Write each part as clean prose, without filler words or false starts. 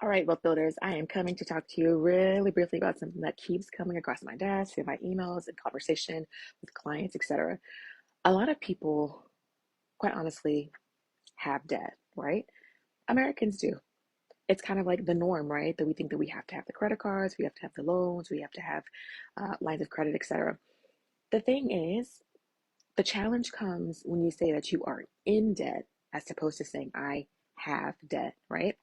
All right, wealth builders, I am coming to talk to you really briefly about something that keeps coming across my desk in my emails and conversation with clients, etc. A lot of people, quite honestly, have debt, right? Americans do. It's kind of like the norm, right? That we think that we have to have the credit cards, we have to have the loans, we have to have lines of credit, etc. The thing is, the challenge comes when you say that you are in debt as opposed to saying, I have debt, right?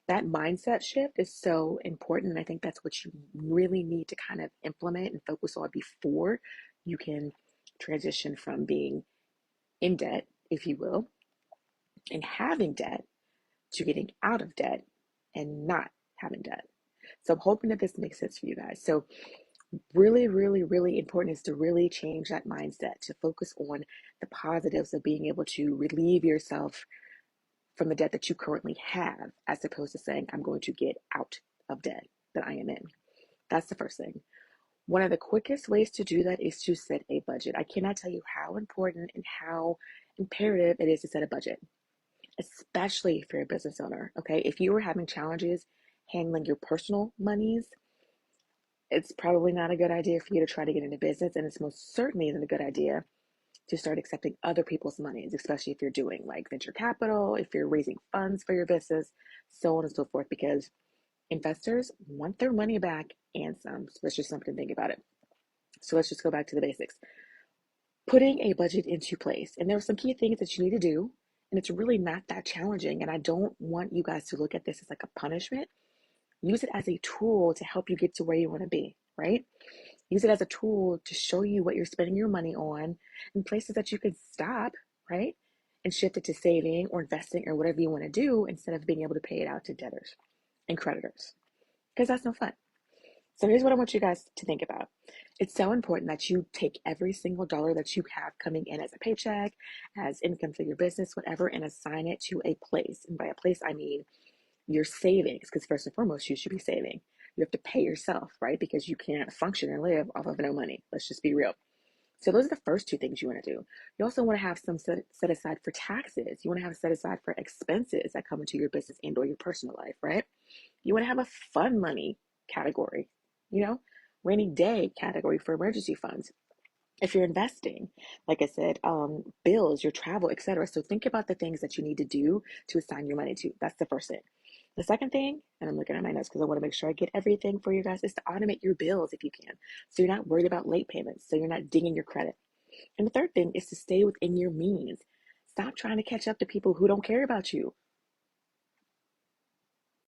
That mindset shift is so important. And I think that's what you really need to kind of implement and focus on before you can transition from being in debt, if you will, and having debt to getting out of debt and not having debt. So I'm hoping that this makes sense for you guys. So really, really, really important is to really change that mindset to focus on the positives of being able to relieve yourself from the debt that you currently have, as opposed to saying, I'm going to get out of debt that I am in. That's the first thing. One of the quickest ways to do that is to set a budget. I cannot tell you how important and how imperative it is to set a budget, especially if you're a business owner. Okay. If you are having challenges handling your personal monies, it's probably not a good idea for you to try to get into business. And it's most certainly isn't a good idea to start accepting other people's monies, especially if you're doing like venture capital, if you're raising funds for your business, so on and so forth, because investors want their money back and some. So that's just something to think about it. So let's just go back to the basics. Putting a budget into place. And there are some key things that you need to do. And it's really not that challenging. And I don't want you guys to look at this as like a punishment. Use it as a tool to help you get to where you want to be, right? Use it as a tool to show you what you're spending your money on and places that you can stop, right? And shift it to saving or investing or whatever you want to do instead of being able to pay it out to debtors and creditors, because that's no fun. So here's what I want you guys to think about. It's so important that you take every single dollar that you have coming in as a paycheck, as income for your business, whatever, and assign it to a place. And by a place, I mean your savings, because first and foremost, you should be saving. You have to pay yourself, right? Because you can't function and live off of no money. Let's just be real. So those are the first two things you want to do. You also want to have some set aside for taxes. You want to have set aside for expenses that come into your business and or your personal life, right? You want to have a fun money category, you know, rainy day category for emergency funds. If you're investing, like I said, bills, your travel, etc. So think about the things that you need to do to assign your money to. That's the first thing. The second thing, and I'm looking at my notes because I want to make sure I get everything for you guys, is to automate your bills if you can. So you're not worried about late payments. So you're not dinging your credit. And the third thing is to stay within your means. Stop trying to catch up to people who don't care about you.